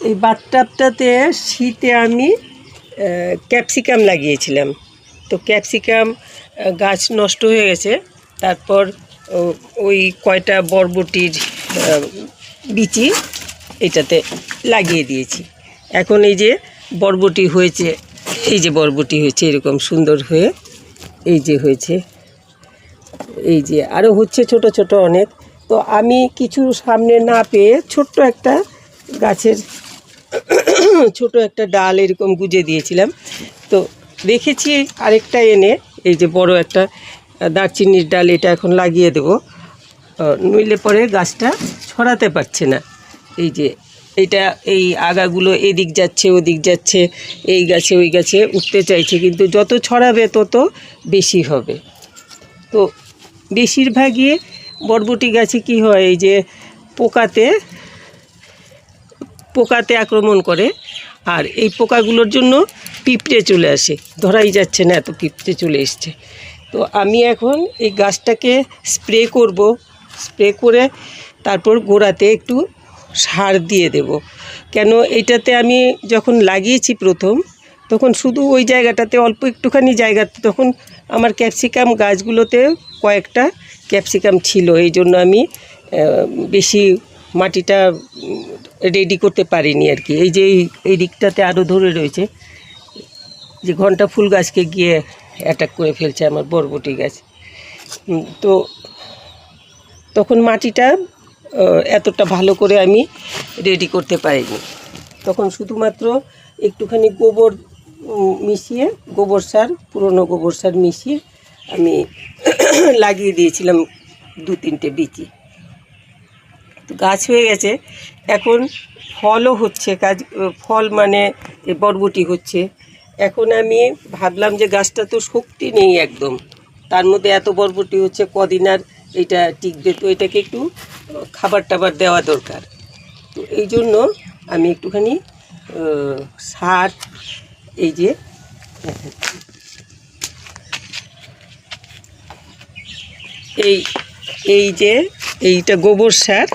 এই বাথটাবটাতে শীতে আমি ক্যাপসিকাম লাগিয়েছিলাম। তো ক্যাপসিকাম গাছ নষ্ট হয়ে গেছে। তারপর ওই কয়টা বরবটির বিচি এটাতে লাগিয়ে দিয়েছি। এখন এই যে বরবটি হয়েছে, এই যে বরবটি হয়েছে এরকম সুন্দর হয়ে, এই যে হয়েছে, এই যে আরও হচ্ছে ছোট ছোট অনেক। তো আমি কিছু সামনে না পেয়ে ছোট্ট একটা গাছের ছোট একটা ডাল এরকম গুজে দিয়েছিলাম। তো রেখেছি আরেকটা এনে, এই যে বড় একটা দারচিনির ডাল, এটা এখন লাগিয়ে দেব, নইলে পরে গাছটা ছড়াতে পারছে না। এই যে এইটা, এই আগাগুলো এদিক যাচ্ছে ওদিক যাচ্ছে, এই গাছে ওই গাছে উঠতে চাইছে, কিন্তু যত ছড়াবে তত বেশি হবে। তো বেশিরভাগই বরবটি গাছে কি হয়, এই যে পোকাতে আক্রমণ করে, আর এই পোকাগুলোর জন্য পিঁপড়ে চলে আসে, ধরাই যাচ্ছে না এত পিঁপড়ে চলে এসছে। তো আমি এখন এই গাছটাকে স্প্রে করব, স্প্রে করে তারপর গোড়াতে একটু সার দিয়ে দেব। কেন, এটাতে আমি যখন লাগিয়েছি প্রথম, তখন শুধু ওই জায়গাটাতে অল্প একটুখানি জায়গাতে তখন আমার ক্যাপসিকাম গাছগুলোতে কয়েকটা ক্যাপসিকাম ছিল, এই জন্য আমি বেশি মাটিটা রেডি করতে পারিনি আর কি। এই যে এই দিকটাতে আরও ধরে রয়েছে, যে ঘণ্টা ফুল গাছকে গিয়ে অ্যাটাক করে ফেলছে আমার বরবটি গাছ। তো তখন মাটিটা এতটা ভালো করে আমি রেডি করতে পারিনি। তখন শুধুমাত্র একটুখানি গোবর মিশিয়ে, গোবর সার, পুরনো গোবর সার মিশিয়ে আমি লাগিয়ে দিয়েছিলাম 2-3টে বিচি। তো গাছ হয়ে গেছে, এখন ফলও হচ্ছে, ফল মানে বরবটি হচ্ছে। এখন আমি ভাবলাম যে গাছটা তো শক্তি নেই একদম, তার মধ্যে এত বরবটি হচ্ছে, কদিন আর এটা টিকবে? তো এটাকে একটু খাবার টাবার দেওয়া দরকার। তো এই জন্য আমি একটুখানি সার, এই যে এই যে এইটা গোবর সার,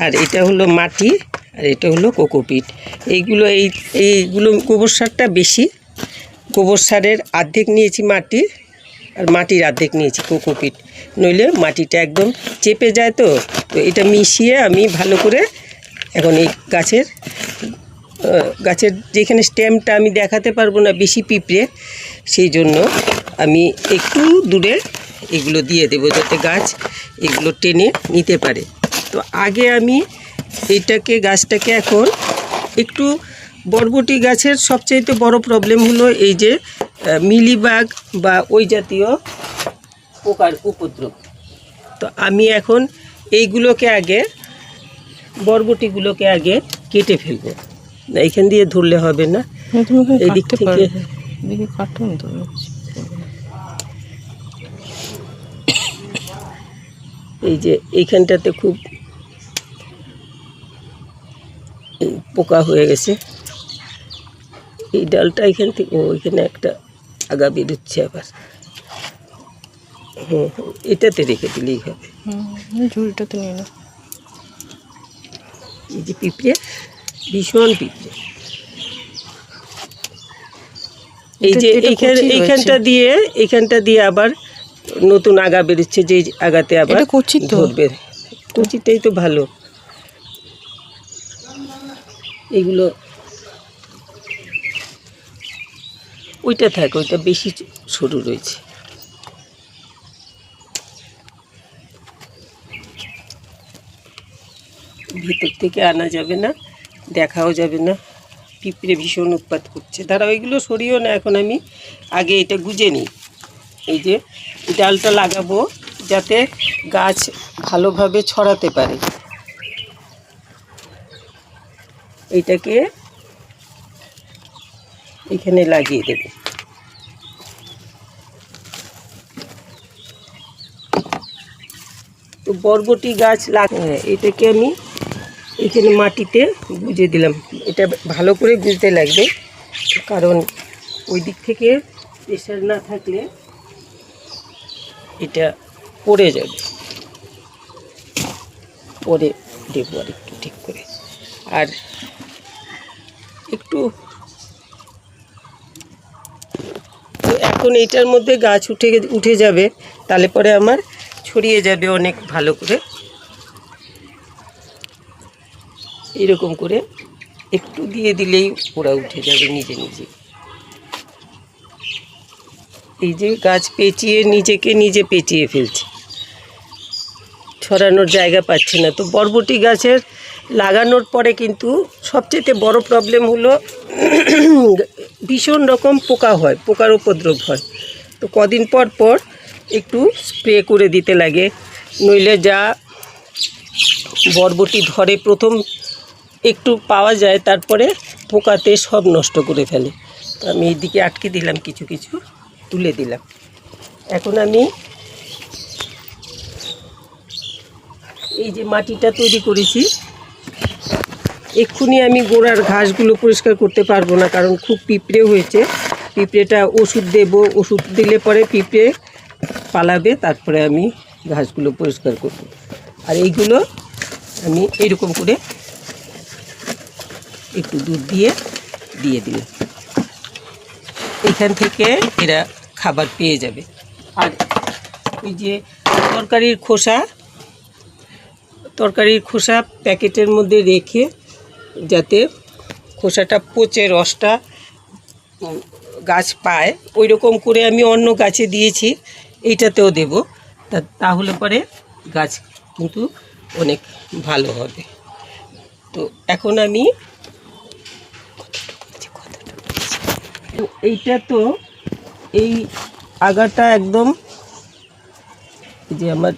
আর এটা হলো মাটি, আর এটা হলো কোকোপিট। এইগুলো গোবর সারটা বেশি, গোবর সারের অর্ধেক নিয়েছি মাটি, আর মাটির অর্ধেক নিয়েছি কোকোপিট, নইলে মাটিটা একদম চেপে যায়। তো এটা মিশিয়ে আমি ভালো করে এখন এই গাছের যেখানে স্টেমটা আমি দেখাতে পারবো না বেশি পিঁপড়ে, সেই জন্য আমি একটু দূরে এগুলো দিয়ে দেবো, যাতে গাছ এগুলো টেনে নিতে পারে। তো আগে আমি গাছটাকে এখন একটু, বরবটি গাছের সবচাইতে বড় প্রবলেম হলো এই যে মিলিবাগ বা ওই জাতীয় পোকার উপদ্রব। তো আমি এখন বরবটিগুলোকে আগে কেটে ফেলবো। না, এখান দিয়ে ধরলে হবে না, এই দিক থেকে কাটুন। তো এই যে এইখানটাতে খুব পোকা হয়ে গেছে, এই ডালটা এখান থেকে ওইখানে একটা আগা বেরোচ্ছে আবার। এটাতে রেখে দিলেই হবে, ঝুড়িটাতে নিয়ে না। এই যে পিঁপড়ে, ভীষণ পিঁপড়ে। এই যে এইখানটা দিয়ে আবার নতুন আগা বেরোচ্ছে, যে আগাতে আবার ধরবে। কচিটাই তো ভালো। এগুলো ওইটা থাকে, ওইটা বেশি সরু রয়েছে। ভিতর থেকে আনা যাবে না, দেখাও যাবে না, পিঁপড়ে ভীষণ উৎপাত করছে। তারা ওইগুলো সরিয়েও না। এখন আমি আগে এটা গুজে নিই, এই যে ডালটা লাগাবো যাতে গাছ ভালোভাবে ছড়াতে পারে। এইটাকে এখানে লাগিয়ে দেব। তো বরবটি গাছ এটাকে আমি এখানে মাটিতে গুজে দিলাম। এটা ভালো করে গুজতে লাগবে, কারণ ওই দিক থেকে প্রেশার না থাকলে এটা পড়ে যাবে। পরে দেবো আর একটু ঠিক করে। আর একটু, তো এখন এইটার মধ্যে গাছ উঠে যাবে, তাহলে পরে আমার ছড়িয়ে যাবে অনেক ভালো করে। এরকম করে একটু দিয়ে দিলেই ওরা উঠে যাবে নিজে নিজে। এই যে গাছ পেঁচিয়ে নিজেকে নিজে পেঁচিয়ে ফেলছে, ছড়ানোর জায়গা পাচ্ছে না। তো বরবটি গাছের লাগানোর পরে কিন্তু সবচেয়ে বড় প্রবলেম হলো ভীষণ রকম পোকা হয়, পোকার উপদ্রব হয়। তো কদিন পর পর একটু স্প্রে করে দিতে লাগে, নইলে যা বরবটি ধরে প্রথম একটু পাওয়া যায়, তারপরে পোকাতে সব নষ্ট করে ফেলে। তো আমি এইদিকে আটকে দিলাম, কিছু কিছু তুলে দিলাম। এখন আমি এই যে মাটিটা তৈরি করেছি, এক্ষুনি আমি গোড়ার ঘাসগুলো পরিষ্কার করতে পারবো না, কারণ খুব পিঁপড়ে হয়েছে। পিঁপড়েটা ওষুধ দেব, ওষুধ দিলে পরে পিঁপড়ে পালাবে, তারপরে আমি ঘাসগুলো পরিষ্কার করব। আর এইগুলো আমি এরকম করে একটু দুধ দিয়ে দিলাম, এখান থেকে এরা খাবার পেয়ে যাবে। আর ওই যে তরকারির খোসা প্যাকেটের মধ্যে রেখে, যাতে খোসাটা পচে রসটা গাছ পায়, ওই রকম করে আমি অন্য গাছে দিয়েছি, এইটাতেও দেব। তাহলে পরে গাছ কিন্তু অনেক ভালো হবে। তো এখন আমি এইটা, তো এই আগাটা একদম, যে আমার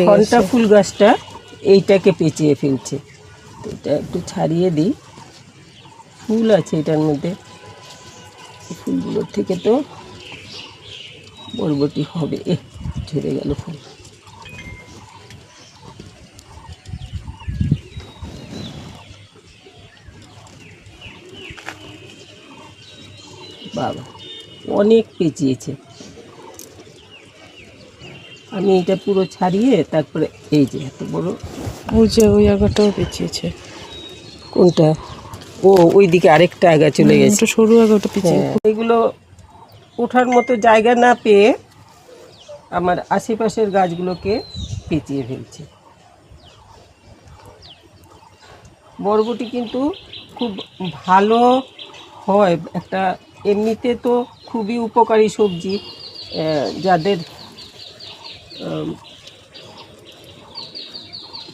ঘন্টা ফুল গাছটা এইটাকে পেঁচিয়ে ফেলছে। তো এটা একটু ছাড়িয়ে দিই, ফুল আছে এটার মধ্যে, ফুলগুলোর থেকে তো বরবটি হবে। ঝরে গেল ফুল। বাবা, অনেক পেঁচিয়েছে। আমি এটা পুরো ছাড়িয়ে তারপরে এই যে এত বড়, ওই যে ওই আগাটাও পেঁচিয়েছে। কোনটা? ও, ওই দিকে আরেকটা আগা চলে গেছে, সরু আগাটা পেঁচিয়ে। এগুলো ওঠার মতো জায়গা না পেয়ে আমার আশেপাশের গাছগুলোকে পেঁচিয়ে ফেলছে। বরবটি কিন্তু খুব ভালো হয়, একটা এমনিতে তো খুবই উপকারী সবজি। যাদের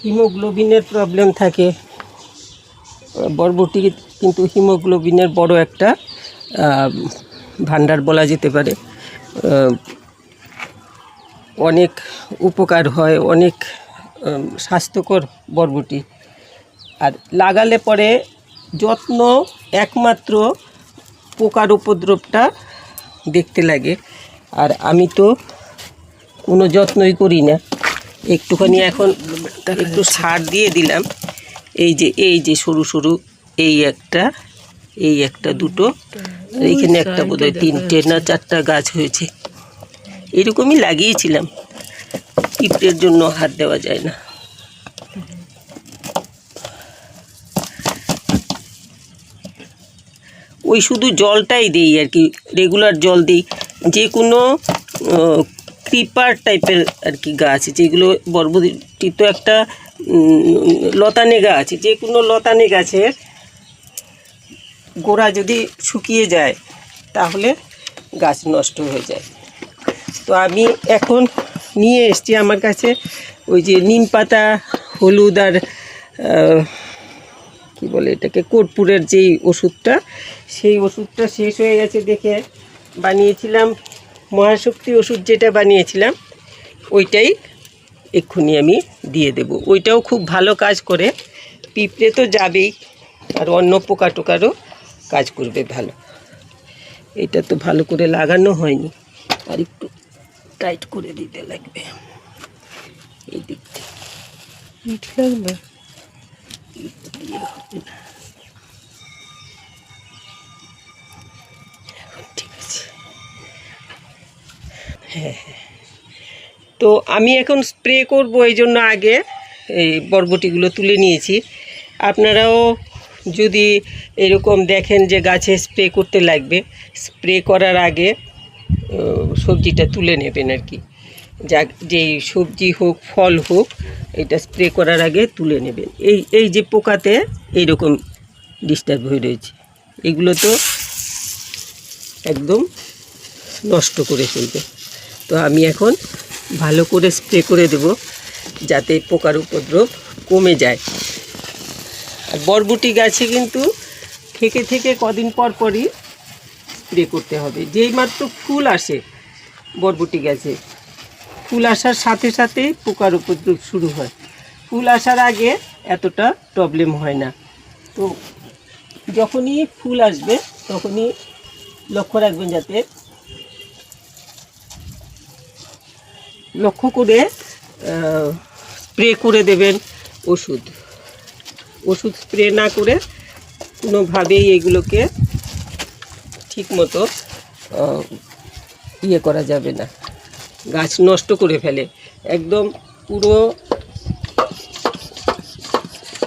হিমোগ্লোবিনের প্রবলেম থাকে, বরবটি কিন্তু হিমোগ্লোবিনের বড় একটা ভাণ্ডার বলা যেতে পারে। অনেক উপকার হয়, অনেক স্বাস্থ্যকর বরবটি। আর লাগালে পরে যত্ন একমাত্র পোকার উপদ্রবটা দেখতে লাগে। আর আমি তো কোনো যত্নই করি না, একটুখানি এখন একটু সার দিয়ে দিলাম। এই যে সরু সরু এই একটা দুটো, আর এইখানে একটা বোধহয় 3টে না 4টা গাছ হয়েছে। এরকমই লাগিয়েছিলাম, পিঁপড়ের জন্য হাত দেওয়া যায় না। ওই শুধু জলটাই দিই আর কি, রেগুলার জল দিই। যে কোনো ক্রিপার টাইপের আর কি গাছ, যেগুলো বরবটি তো একটা লতানে গাছ, যে কোনো লতানে গাছের গোড়া যদি শুকিয়ে যায় তাহলে গাছ নষ্ট হয়ে যায়। তো আমি এখন নিয়ে এসেছি আমার কাছে ওই যে নিম পাতা, হলুদ আর কি বলে এটাকে, কর্পূরের যেই ওষুধটা, সেই ওষুধটা শেষ হয়ে গেছে দেখে বানিয়েছিলাম মহাশক্তি ওষুধ, যেটা বানিয়েছিলাম ওইটাই এক্ষুনি আমি দিয়ে দেব। ওইটাও খুব ভালো কাজ করে, পিঁপড়ে তো যাবেই, আর অন্য পোকা টোকারও কাজ করবে ভালো। এটা তো ভালো করে লাগানো হয়নি, আর একটু টাইট করে দিতে লাগবে এই দিক থেকে। লাগবে ঠিক আছে। হ্যাঁ, তো আমি এখন স্প্রে করব, এই জন্য আগে এই বরবটিগুলো তুলে নিয়েছি। আপনারাও যদি এরকম দেখেন যে গাছে স্প্রে করতে লাগবে, স্প্রে করার আগে সবজিটা তুলে নেবেন আর কি। যা যেই সবজি হোক ফল হোক, এটা স্প্রে করার আগে তুলে নেবেন। এই যে পোকাতে এইরকম ডিস্টার্ব হয়ে রয়েছে, এগুলো তো একদম নষ্ট করে ফেলবে। তো আমি এখন ভালো করে স্প্রে করে দেব যাতে পোকার উপদ্রব কমে যায়। আর বরবটি গাছে কিন্তু থেকে কদিন পর পরই স্প্রে করতে হবে। যেই মাত্র ফুল আসে বরবটি গাছে, ফুল আসার সাথে সাথে পোকার উপদ্রব শুরু হয়। ফুল আসার আগে এতটা প্রবলেম হয় না। তো যখনই ফুল আসবে তখনই লক্ষ্য রাখবেন, যাতে লক্ষ্য করে স্প্রে করে দেবেন। ওষুধ স্প্রে না করে কোনোভাবেই এগুলোকে ঠিকমতো ইয়ে করা যাবে না, গাছ নষ্ট করে ফেলে একদম।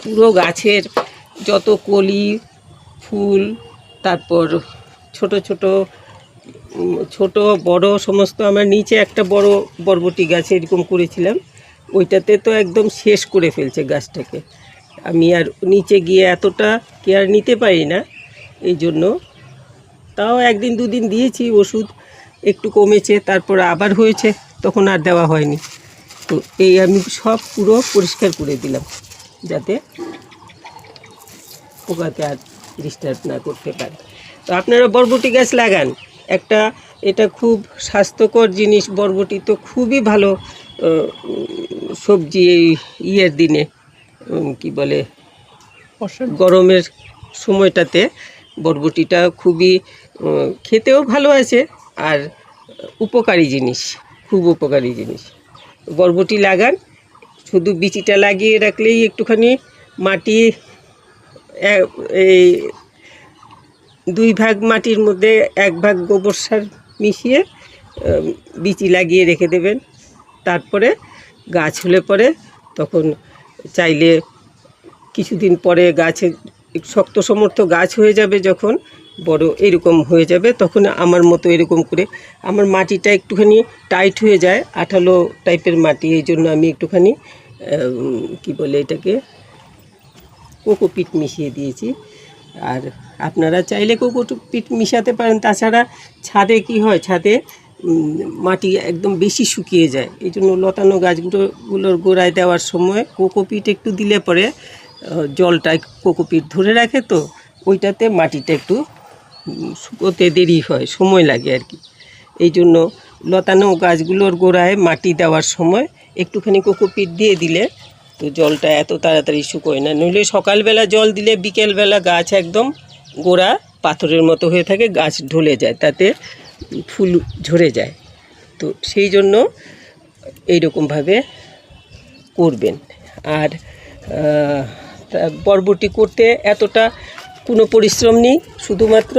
পুরো গাছের যত কলি ফুল, তারপর ছোট বড় সমস্ত, আমার নিচে একটা বড় বরবটি গাছ এরকম করেছিলাম, ওইটাতে তো একদম শেষ করে ফেলছে গাছটাকে। আমি আর নিচে গিয়ে এতটা কেয়ার নিতে পারি না, এই জন্য। তাও একদিন দুদিন দিয়েছি ওষুধ, একটু কমেছে, তারপর আবার হয়েছে, তখন আর দেওয়া হয়নি। তো এই আমি সব পুরো পরিষ্কার করে দিলাম যাতে পোকাতে আর ডিস্টার্ব না করতে পারে। তো আপনারা বরবটি গাছ লাগান। এটা খুব স্বাস্থ্যকর জিনিস। বরবটি তো খুবই ভালো সবজি এই ইয়ের দিনে, কি বলে, গরমের সময়টাতে বরবটিটা খুবই খেতেও ভালো আছে, আর উপকারী জিনিস, খুব উপকারী জিনিস। বরবটি লাগান, শুধু বিচিটা লাগিয়ে রাখলেই একটুখানি মাটি, এই 2 ভাগ মাটির মধ্যে 1 ভাগ গোবর সার মিশিয়ে বিচি লাগিয়ে রেখে দেবেন। তারপরে গাছ হলে পরে তখন চাইলে কিছুদিন পরে গাছে শক্ত সমর্থ গাছ হয়ে যাবে, যখন বড় এরকম হয়ে যাবে, তখন আমার মতো এরকম করে, আমার মাটিটা একটুখানি টাইট হয়ে যায়, আঠালো টাইপের মাটি, এই জন্য আমি একটুখানি কি বলে এটাকে, কোকোপিট মিশিয়ে দিয়েছি। আর আপনারা চাইলে কোকোপিট মিশাতে পারেন। তাছাড়া ছাদে কি হয়, ছাদে মাটি একদম বেশি শুকিয়ে যায়, এই জন্য লতানো গাছগুলোর গোড়ায় দেওয়ার সময় কোকোপিট একটু দিলে পরে জলটা কোকোপিট ধরে রাখে, তো ওইটাতে মাটিটা একটু শুকোতে দেরি হয়, সময় লাগে আর কি। এই জন্য লতানো গাছগুলোর গোড়ায় মাটি দেওয়ার সময় একটুখানি কোকোপিট দিয়ে দিলে তো জলটা এত তাড়াতাড়ি শুকোয় না। নইলে সকালবেলা জল দিলে বিকেলবেলা গাছ একদম গোড়া পাথরের মতো হয়ে থাকে, গাছ ঢলে যায়, তাতে ফুল ঝরে যায়। তো সেই জন্য এইরকমভাবে করবেন। আর বরবটি করতে এতটা কোনো পরিশ্রম নেই, শুধুমাত্র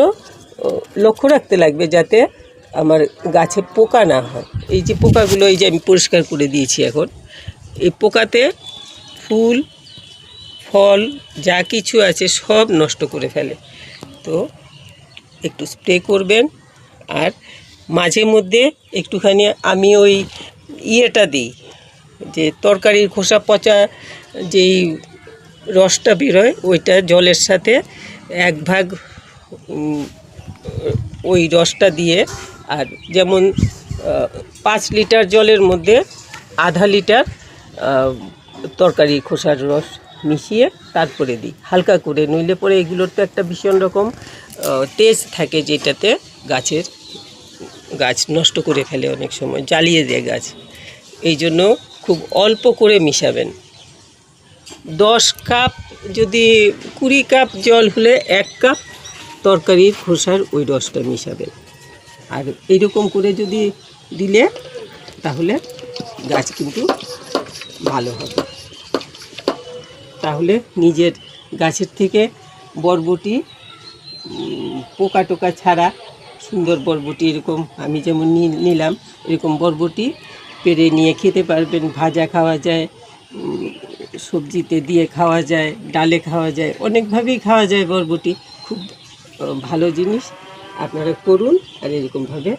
লক্ষ্য রাখতে লাগবে যাতে আমার গাছে পোকা না হয়। এই যে পোকাগুলো, এই যে আমি পরিষ্কার করে দিয়েছি, এখন এই পোকাতে ফুল ফল যা কিছু আছে সব নষ্ট করে ফেলে। তো একটু স্প্রে করবেন। আর মাঝে মধ্যে একটুখানি আমি ওই ইয়েটা দিই, যে তরকারির খোসা পচা যেই রসটা বেরোয়, ওইটা জলের সাথে 1 ভাগ ওই রসটা দিয়ে, আর যেমন 5 লিটার জলের মধ্যে আধা লিটার তরকারি খোসার রস মিশিয়ে তারপরে দিই হালকা করে। নইলে পরে এগুলোর তো একটা ভীষণ রকম তেজ থাকে, যেটাতে গাছ নষ্ট করে ফেলে, অনেক সময় জ্বালিয়ে দেয় গাছ। এই জন্য খুব অল্প করে মিশাবেন। 10 কাপ, যদি 20 কাপ জল হলে 1 কাপ তরকারির খোসার ওই রসটা মিশাবেন। আর এইরকম করে যদি দিলে তাহলে গাছ কিন্তু ভালো হবে। তাহলে নিজের গাছের থেকে বরবটি পোকা টোকা ছাড়া সুন্দর বরবটি, এরকম আমি যেমন নিলাম, এরকম বরবটি পেরে নিয়ে খেতে পারবেন। ভাজা খাওয়া যায়, সবজিতে দিয়ে খাওয়া যায়, ডালে খাওয়া যায়, অনেকভাবেই খাওয়া যায় বরবটি। খুব ভালো জিনিস, আপনারা করুন। আর এরকমভাবে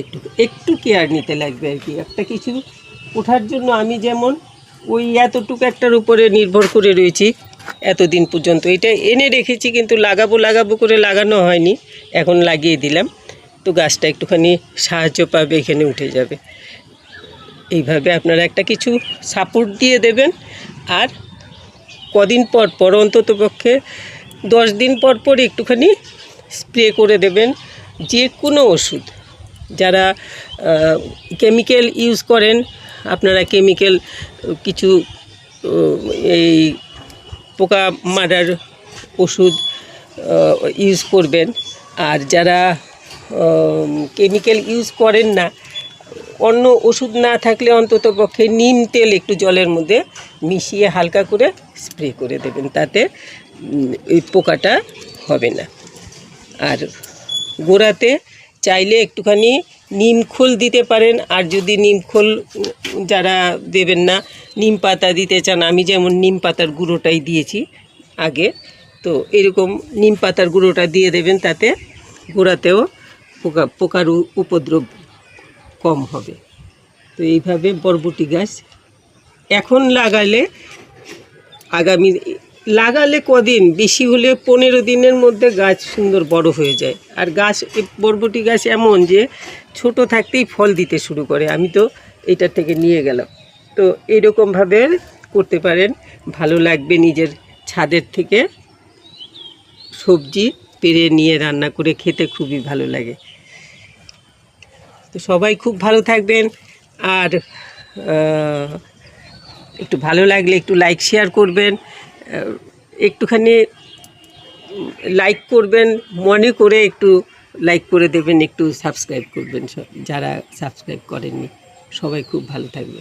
একটু একটু কেয়ার নিতে লাগবে আর কি। একটা কিছু ওঠার জন্য আমি যেমন ওই এতটুকু একটার উপরে নির্ভর করে রয়েছি এতদিন পর্যন্ত। এটা এনে রেখেছি কিন্তু লাগাবো করে লাগানো হয়নি, এখন লাগিয়ে দিলাম। তো গাছটা একটুখানি সাহায্য পাবে, এখানে উঠে যাবে। এইভাবে আপনারা একটা কিছু সাপোর্ট দিয়ে দেবেন। আর কদিন পর পর, অন্ততপক্ষে 10 দিন পর পর একটুখানি স্প্রে করে দেবেন যে কোনো ওষুধ। যারা কেমিক্যাল ইউজ করেন, আপনারা কেমিক্যাল কিছু এই পোকা মারার ওষুধ ইউজ করবেন। আর যারা কেমিক্যাল ইউজ করেন না, অন্য ওষুধ না থাকলে অন্ততপক্ষে নিম তেল একটু জলের মধ্যে মিশিয়ে হালকা করে স্প্রে করে দেবেন, তাতে ওই পোকাটা হবে না। আর গোড়াতে চাইলে একটুখানি নিম খোল দিতে পারেন। আর যদি নিম খোল যারা দেবেন না, নিম পাতা দিতে চান, আমি যেমন নিম পাতার গুঁড়োটাই দিয়েছি আগে, তো এরকম নিম পাতার গুঁড়োটা দিয়ে দেবেন, তাতে গোড়াতেও পোকার উপদ্রব কম হবে। তো এইভাবে বরবটি গাছ এখন লাগালে কদিন, বেশি হলে 15 দিনের মধ্যে গাছ সুন্দর বড় হয়ে যায়। আর বরবটি গাছ এমন যে ছোট থাকতেই ফল দিতে শুরু করে। আমি তো এটার থেকে নিয়ে গেলাম। তো এইরকমভাবে করতে পারেন, ভালো লাগবে। নিজের ছাদের থেকে সবজি পেড়ে নিয়ে রান্না করে খেতে খুবই ভালো লাগে। তো সবাই খুব ভালো থাকবেন। আর একটু ভালো লাগলে একটু লাইক শেয়ার করবেন, একটুখানি লাইক করবেন, মনে করে একটু লাইক করে দেবেন, একটু সাবস্ক্রাইব করবেন যারা সাবস্ক্রাইব করেননি। সবাই খুব ভালো থাকবে।